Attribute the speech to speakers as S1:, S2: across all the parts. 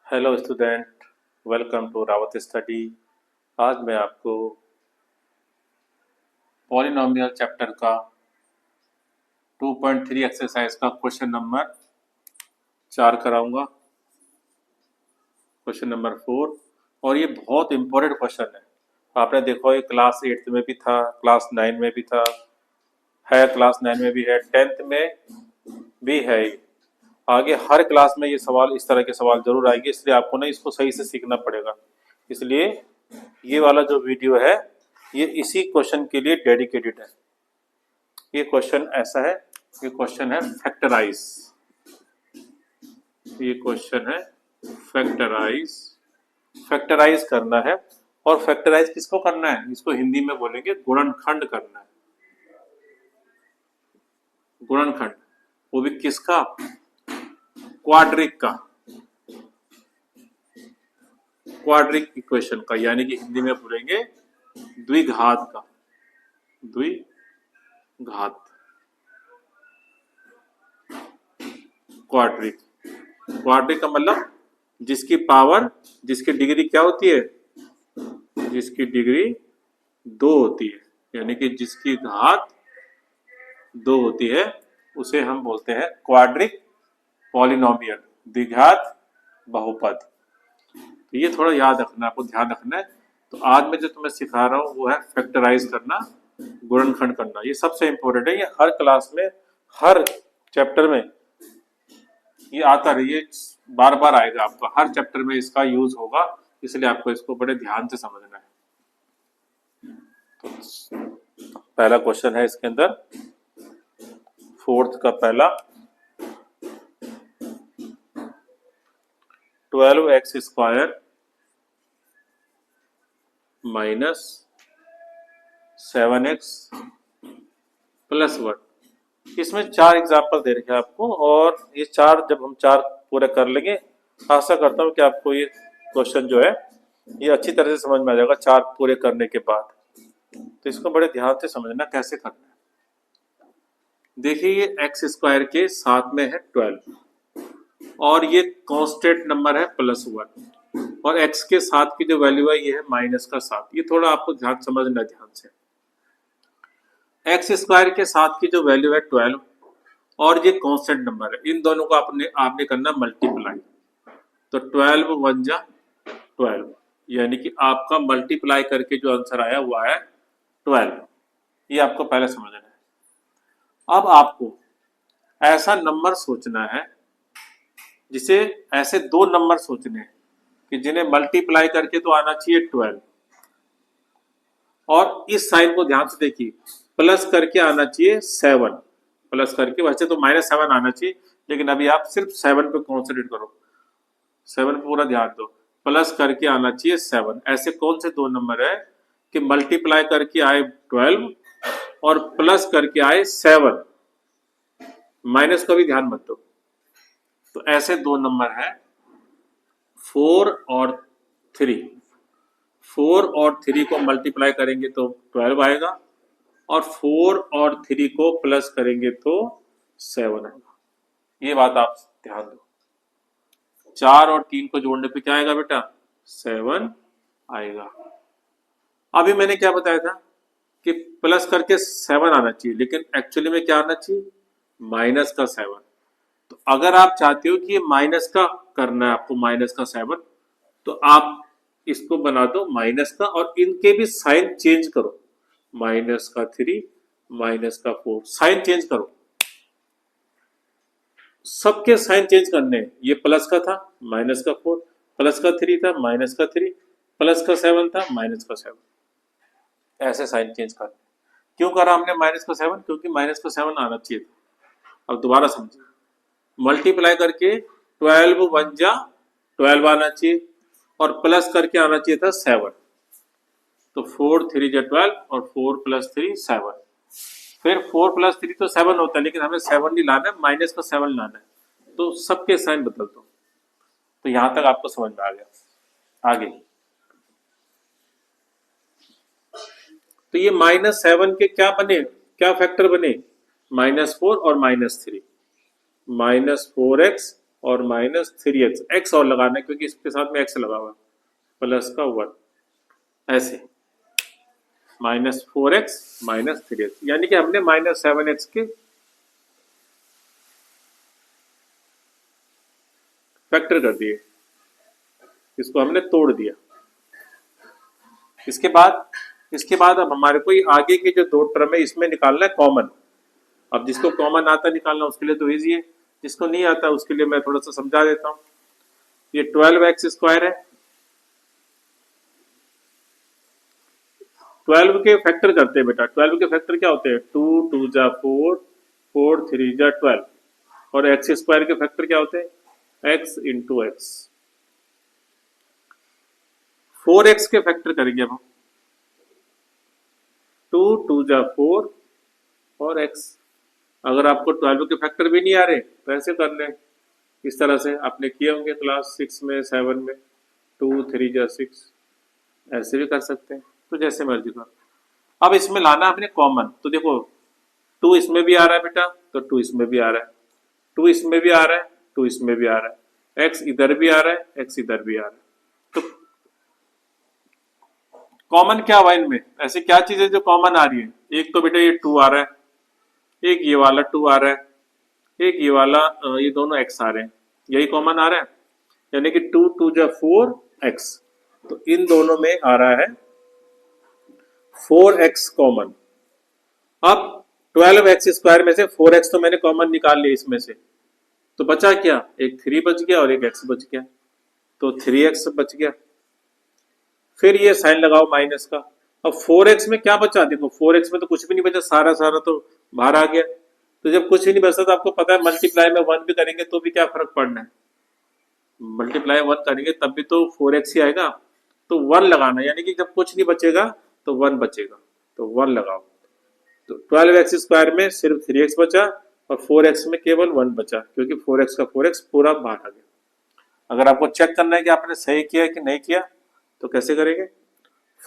S1: Hello student, welcome to Rawat study. आज मैं आपको पॉलिनोमियल चैप्टर का 2.3 एक्सरसाइज का क्वेश्चन नंबर 4 कराऊंगा। क्वेश्चन नंबर 4, और ये बहुत इंपॉर्टेंट क्वेश्चन है। आपने देखो ये क्लास 8 में भी था, क्लास 9 में भी था, क्लास 9 में भी है, 10th में भी है। आगे हर क्लास में ये सवाल, इस तरह के सवाल जरूर आएंगे, इसलिए आपको ना इसको सही से सीखना पड़ेगा। इसलिए ये वाला जो वीडियो है ये इसी क्वेश्चन के लिए डेडिकेटेड है। ये क्वेश्चन ऐसा है, ये क्वेश्चन है फैक्टराइज। ये क्वेश्चन है फैक्टराइज, फैक्टराइज करना है। और फैक्टराइज किसको करना है? इसको हिंदी में बोलेंगे गुणनखंड करना है। गुणनखंड, वो भी किसका? क्वाड्रिक का, क्वाड्रिक इक्वेशन का, यानी कि हिंदी में बोलेंगे द्विघात का। द्विघात, क्वाड्रिक। क्वाड्रिक का मतलब जिसकी पावर, जिसकी डिग्री क्या होती है? जिसकी डिग्री 2 होती है, यानी कि जिसकी घात 2 होती है, उसे हम बोलते हैं क्वाड्रिक पॉलिनोमियल, द्विघात बहुपद। तो ये थोड़ा याद रखना, आपको ध्यान रखना है। तो आज मैं जो तुम्हें सिखा रहा हूँ वो है फैक्टराइज करना, गुणनखंड करना। ये सबसे इंपॉर्टेंट है, ये हर क्लास में, हर चैप्टर में ये आता रही है, बार बार आएगा आपका, हर चैप्टर में इसका यूज होगा, इसलिए आपको इसको बड़े ध्यान से समझना है। तो पहला क्वेश्चन है इसके अंदर, फोर्थ का पहला, 12x² माइनस 7x प्लस 1। इसमें 4 एग्जाम्पल दे रखे हैं आपको, और ये 4 जब हम 4 पूरे कर लेंगे, आशा करता हूँ कि आपको ये क्वेश्चन जो है ये अच्छी तरह से समझ में आ जाएगा 4 पूरे करने के बाद। तो इसको बड़े ध्यान से समझना कैसे करना है। देखिए ये x² के साथ में है 12, और ये कांस्टेंट नंबर है +1, और x के साथ की जो वैल्यू है ये है -7। ये थोड़ा आपको ध्यान समझना, ध्यान से। x² के साथ की जो वैल्यू है 12, और ये कांस्टेंट नंबर है, इन दोनों को आपने करना मल्टीप्लाई। तो 12 1 जा 12, यानी कि आपका मल्टीप्लाई करके जो आंसर आया वो आया 12। ये आपको पहले समझना है। अब आपको ऐसा नंबर सोचना है, जिसे ऐसे 2 नंबर सोचने हैं कि जिन्हें मल्टीप्लाई करके तो आना चाहिए 12, और इस साइन को ध्यान से देखिए, प्लस करके आना चाहिए 7। प्लस करके, वैसे तो -7 आना चाहिए, लेकिन अभी आप सिर्फ 7 पे कॉन्सेंट्रेट करो, 7 पे पूरा ध्यान दो। प्लस करके आना चाहिए 7। ऐसे कौन से 2 नंबर है कि मल्टीप्लाई करके आए 12 और प्लस करके आए 7? माइनस का भी ध्यान मत दो। तो ऐसे 2 नंबर है 4 और 3। 4 और 3 को मल्टीप्लाई करेंगे तो 12 आएगा, और 4 और 3 को प्लस करेंगे तो 7 आएगा। ये बात आप ध्यान दो। 4 और 3 को जोड़ने पे क्या आएगा बेटा? 7 आएगा। अभी मैंने क्या बताया था कि प्लस करके 7 आना चाहिए, लेकिन एक्चुअली में क्या आना चाहिए? -7। तो अगर आप चाहते हो कि ये माइनस का करना है आपको, -7, तो आप इसको बना दो माइनस का, और इनके भी साइन चेंज करो। -3, -4, साइन चेंज करो, सबके साइन चेंज करने। ये प्लस का था, -4, प्लस का 3 था, -3, प्लस का 7 था, -7। ऐसे साइन चेंज करने। क्यों करा हमने -7? क्योंकि -7 आना चाहिए था। अब दोबारा समझिए, मल्टीप्लाई करके 12 1 जा 12 आना चाहिए, और प्लस करके आना चाहिए था 7। तो 4 3 जा 12, और 4 + 3 7। फिर 4 + 3 तो 7 होता है, लेकिन हमें 7 नहीं लाना है, -7 लाना है। तो सबके साइन बदल दो। तो यहां तक आपको समझ में आ गया। आगे तो ये -7 के क्या बने, क्या फैक्टर बने? -4 और -3, -4x और माइनस 3x, x और लगाना है क्योंकि इसके साथ में x लगा हुआ है, प्लस का 1, ऐसे -4x -3x, यानी कि हमने -7x के फैक्टर कर दिए, इसको हमने तोड़ दिया। इसके बाद अब हमारे को ये आगे की जो दो टर्म है इसमें निकालना है कॉमन। अब जिसको कॉमन आता है निकालना उसके लिए तो इजी है, जिसको नहीं आता उसके लिए मैं थोड़ा सा समझा देता हूँ। ये 12x² है, 12 के फैक्टर करते हैं बेटा। 12 के फैक्टर क्या होते हैं? 2 2 जा 4, 4 3 जा 12, और x² के फैक्टर क्या होते हैं? x into x. 4x के फैक्टर करेंगे अब हम, 2 2 जा 4 और x। अगर आपको 12 के फैक्टर भी नहीं आ रहे तो ऐसे कर लें, इस तरह से आपने किए होंगे क्लास 6 में 7 में, 2 3 जा 6, ऐसे भी कर सकते हैं, तो जैसे मर्जी करो। अब इसमें लाना अपने कॉमन, तो देखो 2 इसमें भी आ रहा है बेटा, तो 2 इसमें भी आ रहा है, 2 इसमें भी आ रहा है, 2 इसमें भी आ रहा है, x इधर भी आ रहा है, x इधर भी आ रहा है। तो कॉमन क्या हुआ इनमें? ऐसी क्या चीज है जो कॉमन आ रही है? एक तो बेटा ये 2 आ रहा है, एक ये वाला 2 आ रहा है, एक ये वाला, ये दोनों x आ रहे हैं, यही कॉमन आ रहा है, यानी कि 2 2 जा 4x, तो इन दोनों में आ रहा है 4x कॉमन। अब 12x² में से 4x तो मैंने कॉमन निकाल लिया इसमें से, तो बचा क्या? एक 3 बच गया और एक x बच गया, तो 3x बच गया। फिर ये साइन लगाओ माइनस का। अब 4x में क्या बचा? देखो 4x में तो कुछ भी नहीं बचा, सारा सारा तो बाहर आ गया। तो जब कुछ भी नहीं बचता तो आपको पता है मल्टीप्लाई में 1 भी करेंगे तो भी क्या फर्क पड़ना है, मल्टीप्लाई 1 करेंगे तब भी तो 4x ही आएगा, तो 1 लगाना, यानी कि जब कुछ नहीं बचेगा तो 1 बचेगा, तो 1 लगाओ। तो 12x² में सिर्फ 3x बचा और 4x में केवल 1 बचा, क्योंकि 4x का 4x पूरा बाहर आ गया। अगर आपको चेक करना है कि आपने सही किया है कि नहीं किया तो कैसे करेंगे?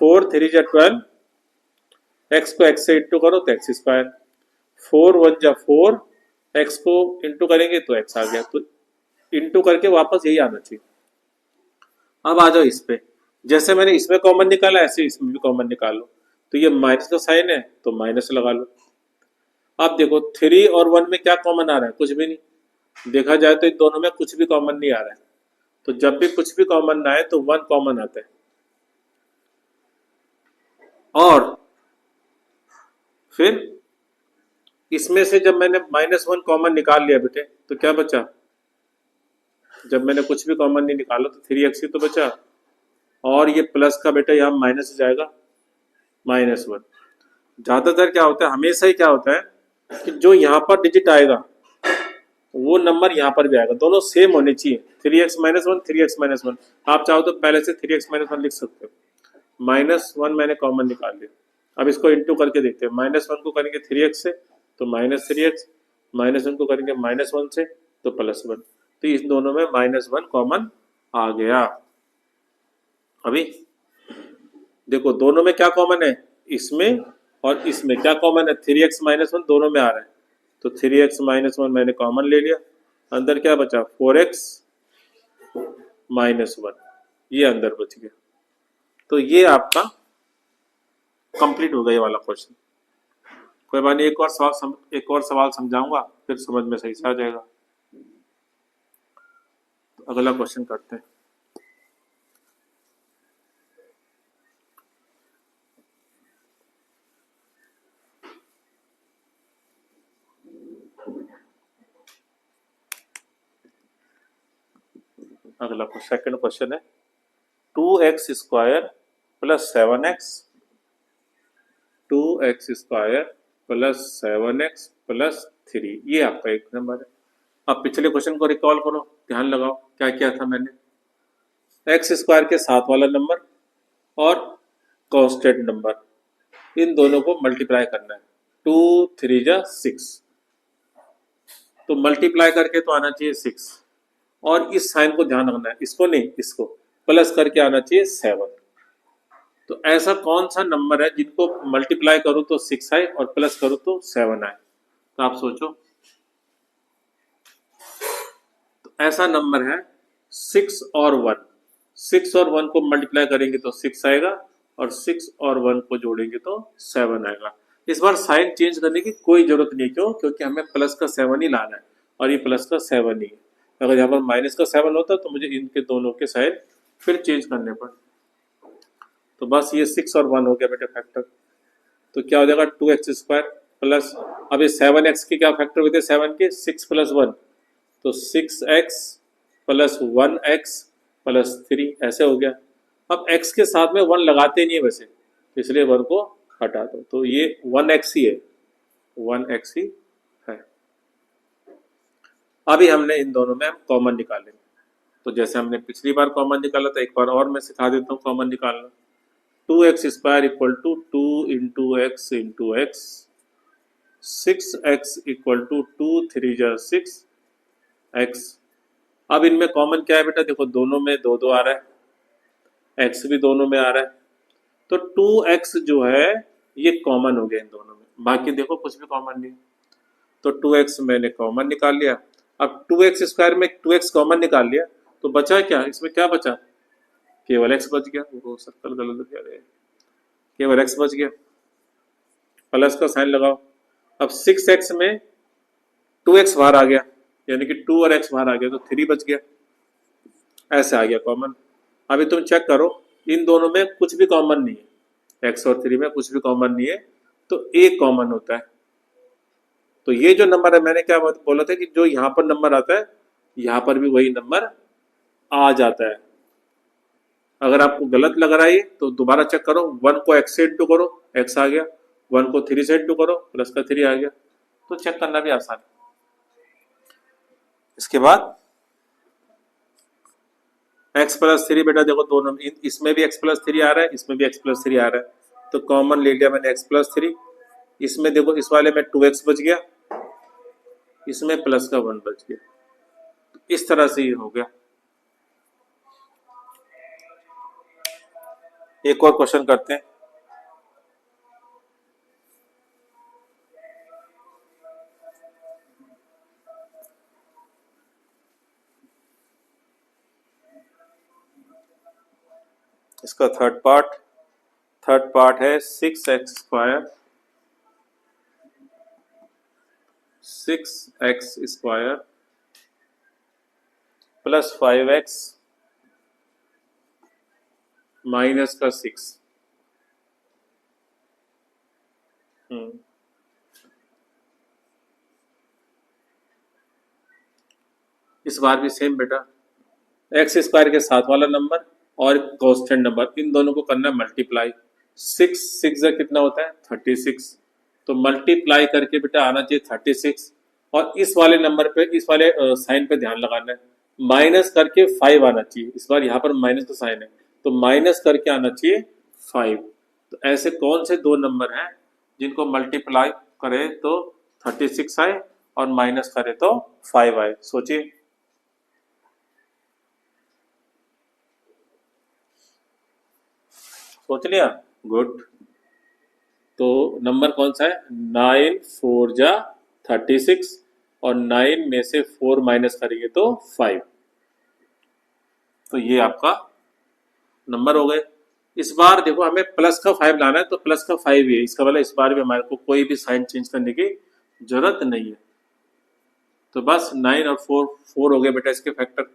S1: 4 3 जा 12, x को x से इंटू करो तो x², 4 1 जा 4, x को इंटू करेंगे तो x आ गया, तो इंटू करके वापस यही आना चाहिए। अब आ जाओ इस पे, जैसे मैंने इसमें कॉमन निकाला ऐसे इसमें भी कॉमन निकालो, तो ये माइनस का साइन है तो माइनस लगा लो। अब देखो 3 और 1 में क्या कॉमन आ रहा है? कुछ भी नहीं, देखा जाए तो इन दोनों में कुछ भी कॉमन नहीं आ रहा है, तो जब भी कुछ भी कॉमन ना आए तो 1 कॉमन आता है। और फिर इसमें से जब मैंने -1 कॉमन निकाल लिया बेटे तो क्या बचा? जब मैंने कुछ भी कॉमन नहीं निकाला तो 3x ही तो बचा, और ये प्लस का बेटा यहाँ माइनस हो जाएगा, -1। ज्यादातर क्या होता है, हमेशा ही क्या होता है कि जो यहाँ पर डिजिट आएगा वो नंबर यहाँ पर भी आएगा, दोनों सेम होने चाहिए। 3x -1 3x -1, आप चाहो तो पहले से 3x -1 लिख सकते हो। -1 मैंने कॉमन निकाल लिया, अब इसको इंटू करके देखते हैं। -1 को करेंगे 3x से तो -3x, -1 को करेंगे -1 से तो +1, तो इस दोनों में -1 कॉमन आ गया। अभी देखो दोनों में क्या कॉमन है, इसमें और इसमें क्या कॉमन है? 3x -1 दोनों में आ रहा है, तो 3x -1 मैंने कॉमन ले लिया, अंदर क्या बचा? 4x -1, ये अंदर बच गया। तो ये आपका कंप्लीट हो गया ये वाला क्वेश्चन। कोई बात नहीं, एक और सवाल समझाऊंगा फिर समझ में सही से आ जाएगा। तो अगला क्वेश्चन करते हैं। अगला सेकंड क्वेश्चन है 2x² + 7x, 2x² + 7x + 3, ये आपका एक नंबर है। अब पिछले क्वेश्चन को रिकॉल करो, ध्यान लगाओ क्या किया था मैंने। x² के साथ वाला नंबर और कांस्टेंट नंबर, इन दोनों को मल्टीप्लाई करना है। 2 3 जा 6, तो मल्टीप्लाई करके तो आना चाहिए 6, और इस साइन को ध्यान रखना है, इसको नहीं, इसको प्लस करके आना चाहिए 7। तो ऐसा कौन सा नंबर है जिनको मल्टीप्लाई करो तो 6 आए और प्लस करो तो 7 आए? तो आप सोचो। तो ऐसा नंबर है 6 और 1, 6 और 1 को मल्टीप्लाई करेंगे तो 6 आएगा और 6 और 1 को जोड़ेंगे तो 7 आएगा। इस बार साइन चेंज करने की कोई जरूरत नहीं, क्यों? क्योंकि हमें प्लस का 7 ही लाना है और ये प्लस का 7 ही है। अगर यहाँ पर माइनस का 7 होता तो मुझे इनके दोनों के साइन फिर चेंज करने पड़े। तो बस ये 6 और 1 हो गया बेटे फैक्टर। तो क्या हो जाएगा 2x² प्लस, अब ये 7x के क्या फैक्टर होते हैं 7 के, 6 प्लस 1, तो 6x प्लस 1x प्लस 3 ऐसे हो गया। अब x के साथ में 1 लगाते नहीं है वैसे, तो इसलिए 1 को हटा दो, तो ये 1x ही है, 1x ही है। अभी हमने इन दोनों में हम कॉमन निकालेंगे। तो जैसे हमने पिछली बार कॉमन निकाला था, एक बार और मैं सिखा देता हूँ कॉमन निकालना। 2x² equal to 2 into x into x, 6x equal to 2 3 जा 6x। अब इनमें कॉमन क्या है बेटा, देखो दोनों में 2 2 आ रहा है, x भी दोनों में आ रहा है, तो 2x जो है ये कॉमन हो गया इन दोनों में, बाकी देखो कुछ भी कॉमन नहीं। तो 2x मैंने कॉमन निकाल लिया। अब 2x² में 2x कॉमन निकाल लिया, तो बचा क्या, इसमें क्या बचा, केवल x बच गया। वो सर्कल गलत हो गया, केवल x बच गया। प्लस का साइन लगाओ। अब 6x में 2x बाहर आ गया, यानी कि 2 और x बाहर आ गया, तो 3 बच गया, ऐसे आ गया कॉमन। अभी तुम चेक करो, इन दोनों में कुछ भी कॉमन नहीं है, x और 3 में कुछ भी कॉमन नहीं है, तो एक कॉमन होता है। तो ये जो नंबर है, मैंने क्या बोला था कि जो यहाँ पर नंबर आता है यहाँ पर भी वही नंबर आ जाता है। अगर आपको गलत लग रहा है तो दोबारा चेक करो, 1 को x से इंटू करो, x आ गया, 1 को 3 से इंटू करो, प्लस का 3 आ गया। तो चेक करना भी आसान है। इसके बाद x प्लस 3 बेटा देखो दोनों में, इसमें भी x प्लस 3 आ रहा है, इसमें भी x प्लस 3 आ रहा है, तो कॉमन ले लिया मैंने x प्लस 3। इसमें देखो इस वाले में 2x बच गया, इसमें प्लस का 1 बच गया। इस तरह से ये हो गया। एक और क्वेश्चन करते हैं। इसका थर्ड पार्ट है 6x² प्लस 5x माइनस का 6। इस बार भी सेम बेटा, x² के साथ वाला नंबर और कांस्टेंट नंबर, इन दोनों को करना है मल्टीप्लाई। 6 कितना होता है 36, तो मल्टीप्लाई करके बेटा आना चाहिए 36, और इस वाले नंबर पे, इस वाले साइन पे ध्यान लगाना है, माइनस करके 5 आना चाहिए। इस बार यहाँ पर माइनस का साइन है, तो माइनस करके आना चाहिए 5। तो ऐसे कौन से दो नंबर हैं जिनको मल्टीप्लाई करे तो 36 आए और माइनस करे तो 5 आए, सोचिए। सोच लिया, गुड। तो नंबर कौन सा है, 9 4 जा 36 और 9 में से 4 माइनस करेंगे तो 5। तो ये आपका नंबर हो गए। इस बार देखो हमें प्लस का 5 लाना है, तो प्लस का 5 ही है, इसका मतलब इस बार भी हमारे को कोई भी साइन चेंज करने की जरूरत नहीं है। तो बस 9 और 4 हो गए बेटा इसके फैक्टर।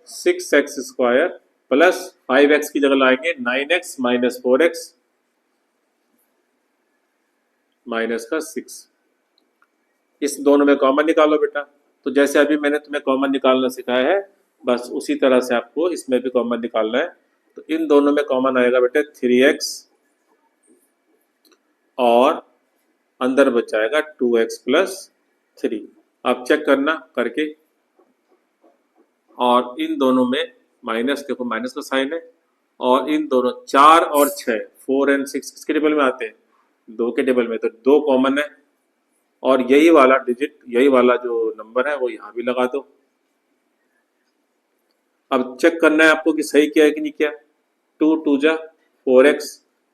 S1: 6x² प्लस 5x की जगह लाएंगे 9x माइनस 4x माइनस का 6। इस दोनों में कॉमन निकालो बेटा। तो जैसे अभी मैंने तुम्हें कॉमन निकालना सिखाया है, बस उसी तरह से आपको इसमें भी कॉमन निकालना है। तो इन दोनों में कॉमन आएगा बेटे 3x और अंदर बच जाएगा 2x प्लस 3। आप चेक करना करके, और इन दोनों में माइनस, देखो माइनस का साइन है, और इन दोनों 4 और 6 4 एंड 6 किसके टेबल में आते हैं, 2 के टेबल में, तो 2 कॉमन है, और यही वाला डिजिट, यही वाला जो नंबर है वो यहाँ भी लगा दो। अब चेक करना है आपको कि सही किया है कि नहीं किया। 2 2 जा 4x,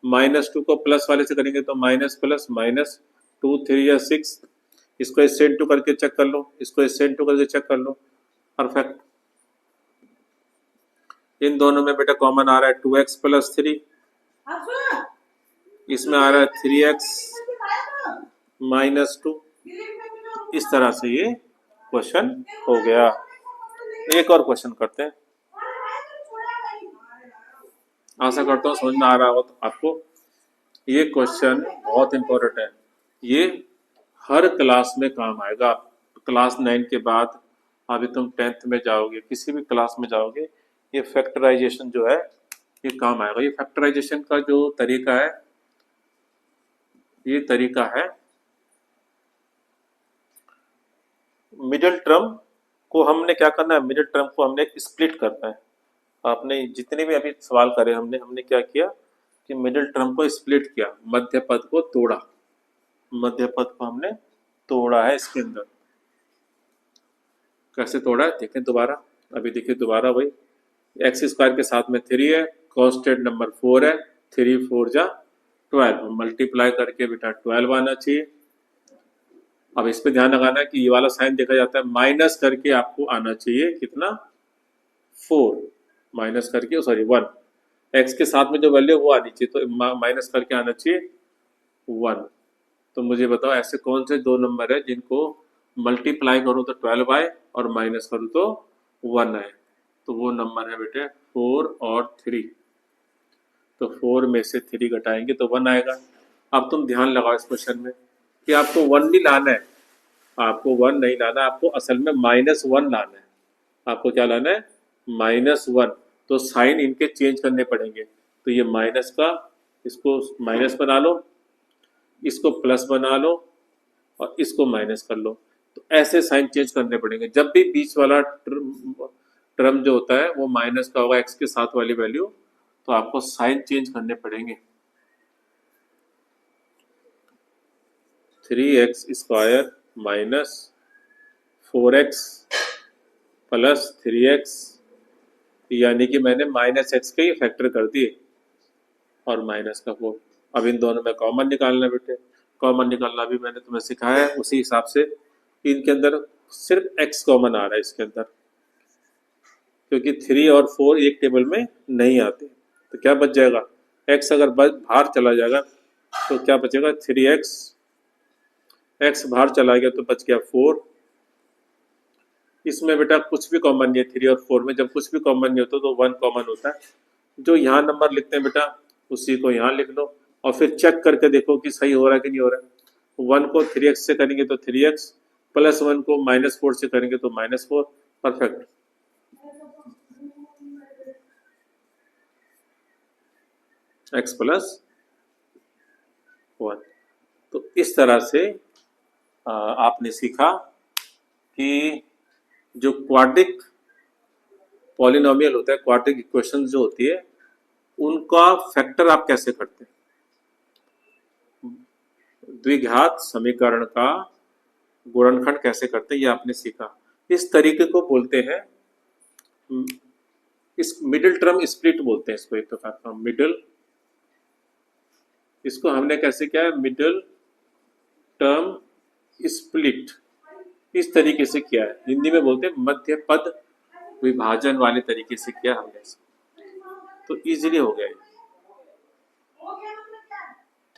S1: माइनस 2 को प्लस वाले से करेंगे तो माइनस प्लस माइनस, 2 3 या 6, इसको इससे इंटू करके चेक कर लो, इसको इससे इंटू करके चेक कर लो, परफेक्ट। इन दोनों में बेटा कॉमन आ रहा है 2x प्लस 3, इसमें आ रहा है 3x माइनस 2। इस तरह से ये क्वेश्चन हो गया। एक और क्वेश्चन करते हैं, आशा करता हूँ समझ में आ रहा हो तो आपको। ये क्वेश्चन बहुत इंपॉर्टेंट है, ये हर क्लास में काम आएगा। क्लास 9 के बाद अभी तुम 10th में जाओगे, किसी भी क्लास में जाओगे, ये फैक्टराइजेशन जो है ये काम आएगा। ये फैक्टराइजेशन का जो तरीका है, ये तरीका है मिडिल टर्म को हमने क्या करना है, मिडिल टर्म को हमने स्प्लिट करना है। आपने जितने भी अभी सवाल करे हमने क्या किया कि मिडिल टर्म को स्प्लिट किया, मध्य पद को तोड़ा, मध्य पद को हमने तोड़ा है। इसके अंदर कैसे तोड़ा है देखें दोबारा, अभी देखिए दोबारा वही एक्स स्क्वायर के साथ में 3 है, कांस्टेंट नंबर 4 है, 3 4 जा 12, मल्टीप्लाई करके बेटा 12 आना चाहिए। अब इस पे ध्यान लगाना है कि ये वाला साइन देखा जाता है, माइनस करके आपको आना चाहिए कितना 4, माइनस करके सॉरी 1, एक्स के साथ में जो वैल्यू वो आनी चाहिए, तो माइनस करके आना चाहिए 1। तो मुझे बताओ ऐसे कौन से दो नंबर है जिनको मल्टीप्लाई करूं तो 12 आए और माइनस करूं तो 1 आए। तो वो नंबर है बेटे 4 और 3। तो 4 में से 3 घटाएंगे तो 1 आएगा। अब तुम ध्यान लगाओ इस क्वेश्चन में कि आपको 1 नहीं लाना है, आपको 1 नहीं लाना, आपको असल में -1 लाना है। आपको क्या लाना है -1। तो साइन इनके चेंज करने पड़ेंगे। तो ये माइनस का इसको माइनस बना लो, इसको प्लस बना लो और इसको माइनस कर लो। तो ऐसे साइन चेंज करने पड़ेंगे। जब भी बीच वाला टर्म जो होता है वो माइनस का होगा एक्स के साथ वाली वैल्यू, तो आपको साइन चेंज करने पड़ेंगे। 3x square minus 4x plus 3x, यानी कि मैंने -x के ही फैक्टर कर दिए और माइनस का 4। अब इन दोनों में कॉमन निकालना बेटे, कॉमन निकालना भी मैंने तुम्हें सिखाया है। उसी हिसाब से इनके अंदर सिर्फ x कॉमन आ रहा है इसके अंदर, क्योंकि 3 और 4 एक टेबल में नहीं आते। तो क्या बच जाएगा, x अगर बाहर चला जाएगा तो क्या बचेगा 3x, x बाहर चला गया तो बच गया 4। इसमें बेटा कुछ भी कॉमन नहीं है, 3 और 4 में जब कुछ भी कॉमन नहीं होता तो 1 कॉमन होता है। जो यहाँ नंबर लिखते हैं बेटा उसी को यहाँ लिख लो और फिर चेक करके देखो कि सही हो रहा है कि नहीं हो रहा है। 1 को 3x से करेंगे तो 3x, प्लस 1 को -4 से करेंगे तो -4। परफेक्ट। x plus 1। तो इस तरह से आपने सीखा कि जो क्वाड्रिक पॉलिनोमियल होता है, क्वाड्रिक इक्वेशन जो होती है, उनका फैक्टर आप कैसे करते हैं। द्विघात समीकरण का गुणनखंड कैसे करते हैं ये आपने सीखा। इस तरीके को बोलते हैं, इस मिडिल टर्म स्प्लिट बोलते हैं इसको। एक तो मिडिल, इसको हमने कैसे किया है, मिडिल टर्म स्प्लिट इस तरीके से किया है। हिंदी में बोलते हैं मध्य पद विभाजन वाले तरीके से किया हमने, तो इजीली हो गया।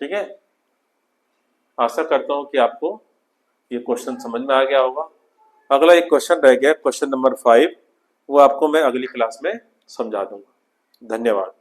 S1: ठीक है, आशा करता हूं कि आपको ये क्वेश्चन समझ में आ गया होगा। अगला एक क्वेश्चन रह गया, क्वेश्चन नंबर 5, वो आपको मैं अगली क्लास में समझा दूंगा। धन्यवाद।